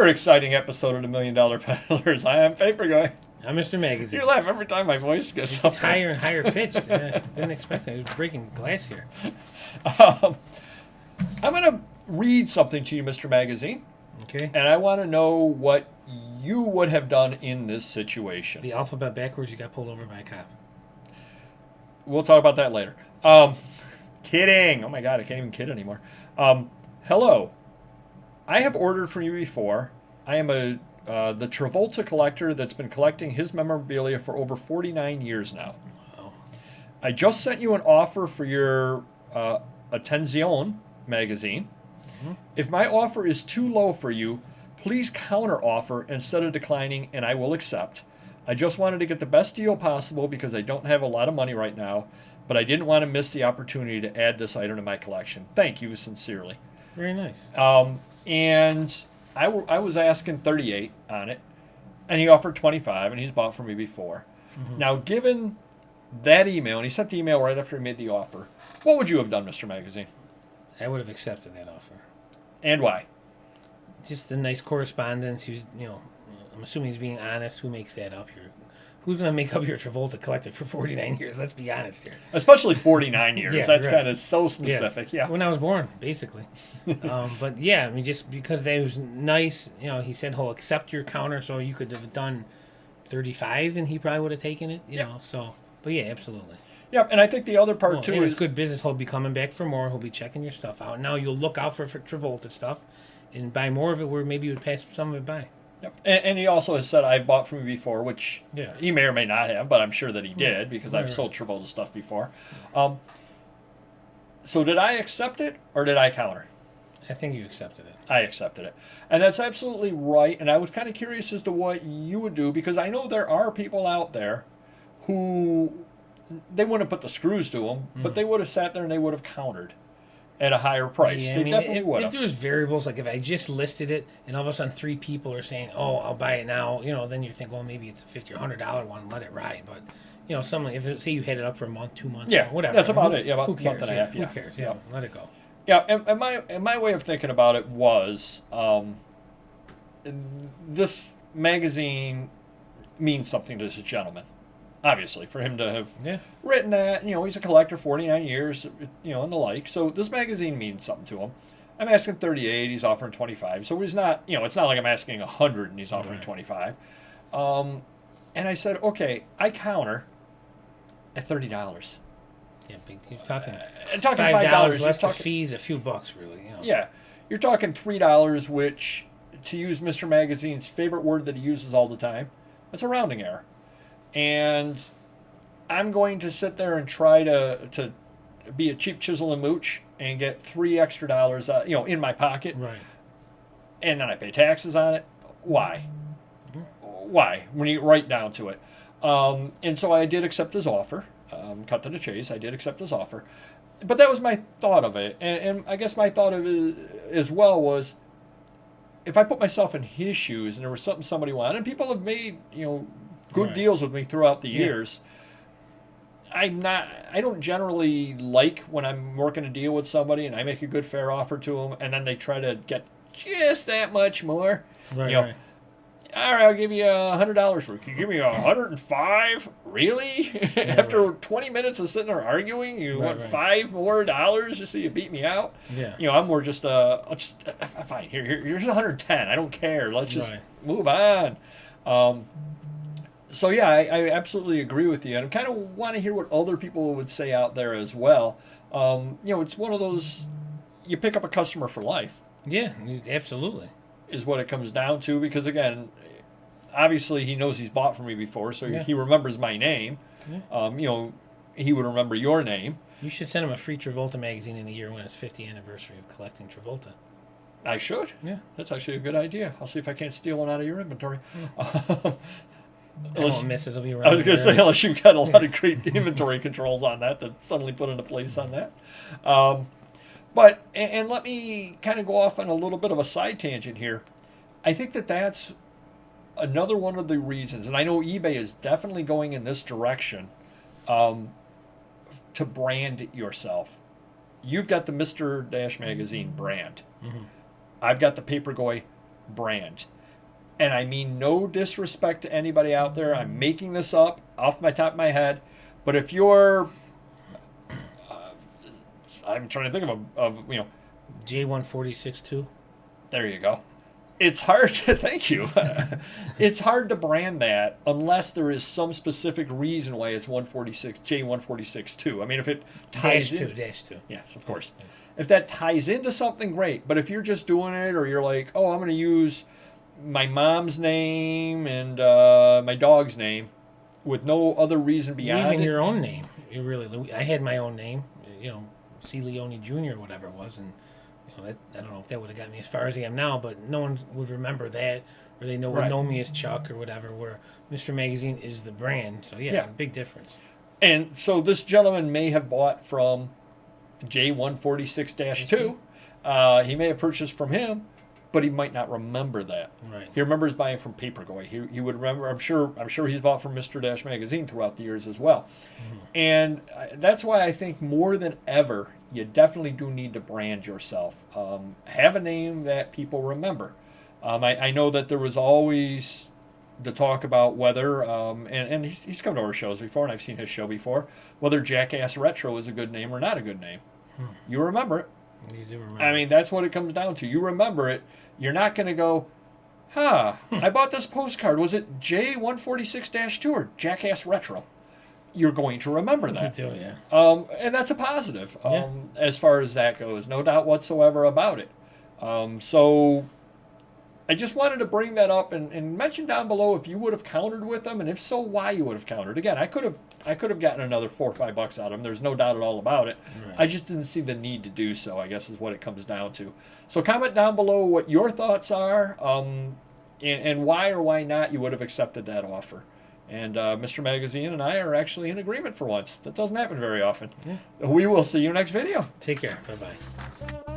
Another exciting episode of the $1 Million Peddlers. I am Papergoy. I'm Mr. Magazine. You laugh every time my voice gets It's up. higher and higher pitched. Didn't expect that. It was breaking glass here. I'm going to read something to you, Mr. Magazine, Okay. and I want to know what you would have done in this situation. The alphabet backwards, you got pulled over by a cop. We'll talk about that later. Kidding. Oh my God, I can't even kid anymore. Hello. I have ordered from you before. I am the Travolta collector that's been collecting his memorabilia for over 49 years now. Wow. I just sent you an offer for your Attenzione magazine. Mm-hmm. If my offer is too low for you, please counter offer instead of declining, and I will accept. I just wanted to get the best deal possible because I don't have a lot of money right now, but I didn't want to miss the opportunity to add this item to my collection. Thank you sincerely. Very nice. And I was asking 38 on it, and he offered 25, and he's bought from me before. Mm-hmm. Now, given that email, and he sent the email right after he made the offer, what would you have done, Mr. Magazine? I would have accepted that offer. And why? Just a nice correspondence. He was, I'm assuming he's being honest. Who makes that up here? Who's going to make up your Travolta collected for 49 years? Let's be honest here. Especially 49 years. Yeah, That's right. kind of so specific. Yeah. When I was born, basically. But yeah, I mean, just because that was nice, he said he'll accept your counter, so you could have done 35 and he probably would have taken it, you know. So, but yeah, absolutely. Yeah, and I think the other part too and is it's good business. He'll be coming back for more. He'll be checking your stuff out. Now you'll look out for Travolta stuff and buy more of it where maybe you would pass some of it by. Yep. And he also has said, I've bought from you before, which he may or may not have, but I'm sure that he did because I've sold Travolta stuff before. So did I accept it or did I counter? I think you accepted it. I accepted it. And that's absolutely right. And I was kind of curious as to what you would do because I know there are people out there who, they wouldn't put the screws to them, but they would have sat there and they would have countered at a higher price. Yeah, they definitely would have. If there was variables, like if I just listed it and all of a sudden 3 people are saying, oh, I'll buy it now, then you think, well, maybe it's a $50 or $100 one, let it ride. But, something, say you had it up for a month, 2 months, whatever. That's about it. Yeah, about who cares? a month and a half. Who cares? Yeah, let it go. Yeah, and my way of thinking about it was this magazine means something to this gentleman. Obviously, for him to have written that, he's a collector, 49 years, and the like. So this magazine means something to him. I'm asking 38, he's offering 25. So he's not, it's not like I'm asking 100 and he's offering 25. And I said, okay, I counter at $30. Yeah, big. You're talking $5 less the fees, a few bucks, really. Yeah, you're talking $3, which, to use Mr. Magazine's favorite word that he uses all the time, that's a rounding error. And I'm going to sit there and try to be a cheap chisel and mooch and get $3 extra, in my pocket. Right. And then I pay taxes on it. Why? Why? When you get right down to it. And so I did accept his offer. Cut to the chase. I did accept his offer. But that was my thought of it. And I guess my thought of it as well was, if I put myself in his shoes and there was something somebody wanted, and people have made, good deals with me throughout the years. I don't generally like when I'm working a deal with somebody and I make a good fair offer to them and then they try to get just that much more. Right. All right, I'll give you $100 for it. Can you give me $105? Really? After 20 minutes of sitting there arguing, you want $5 more just so you beat me out? Yeah. I'm more just fine. Here's $110. I don't care. Let's just move on. So, yeah, I absolutely agree with you. And I kind of want to hear what other people would say out there as well. It's one of those, you pick up a customer for life. Yeah, absolutely. Is what it comes down to. Because, again, obviously he knows he's bought from me before, so he remembers my name. Yeah. He would remember your name. You should send him a free Travolta magazine in the year when it's 50th anniversary of collecting Travolta. I should. Yeah. That's actually a good idea. I'll see if I can't steal one out of your inventory. Yeah. I won't miss it. It'll be around. I was going to say, unless you've got a lot of great inventory controls on that to suddenly put into place on that. But let me kind of go off on a little bit of a side tangent here. I think that's another one of the reasons, and I know eBay is definitely going in this direction, to brand yourself. You've got the Mr. Magazine brand. Mm-hmm. I've got the Papergoy brand. and I mean no disrespect to anybody out there. I'm making this up off my top of my head, but if you're, I'm trying to think of J146-2. there you go. It's hard to, thank you. It's hard to brand that unless there is some specific reason why it's 146, J146-2. I mean, if it ties in. Dash 2. Yes, of course. If that ties into something, great. But if you're just doing it, or you're like, oh, I'm going to use my mom's name and my dog's name with no other reason beyond Even it. your own name. You really, I had my own name, C. Leone Jr. or whatever it was, and I don't know if that would have got me as far as I am now, but no one would remember that, or they would know me as Chuck or whatever, where Mr. Magazine is the brand. So, yeah. Big difference. And so this gentleman may have bought from J146-2. He may have purchased from him, but he might not remember that. Right. He remembers buying from Papergoy. He would remember. I'm sure he's bought from Mr. Dash Magazine throughout the years as well. Mm-hmm. And that's why I think more than ever, you definitely do need to brand yourself. Have a name that people remember. I know that there was always the talk about whether, and he's come to our shows before, and I've seen his show before, whether Jackass Retro is a good name or not a good name. You remember it. You do remember. I mean, that's what it comes down to. You remember it. You're not going to go, I bought this postcard. Was it J146-2 or Jackass Retro? You're going to remember that. Me too, yeah. And that's a positive as far as that goes. No doubt whatsoever about it. So I just wanted to bring that up and mention down below if you would have countered with them, and if so, why you would have countered. Again, I could have gotten another $4 or $5 out of them. There's no doubt at all about it. Right. I just didn't see the need to do so, I guess is what it comes down to. So comment down below what your thoughts are, and why or why not you would have accepted that offer. And Mr. Magazine and I are actually in agreement for once. That doesn't happen very often. Yeah. We will see you next video. Take care. Bye-bye.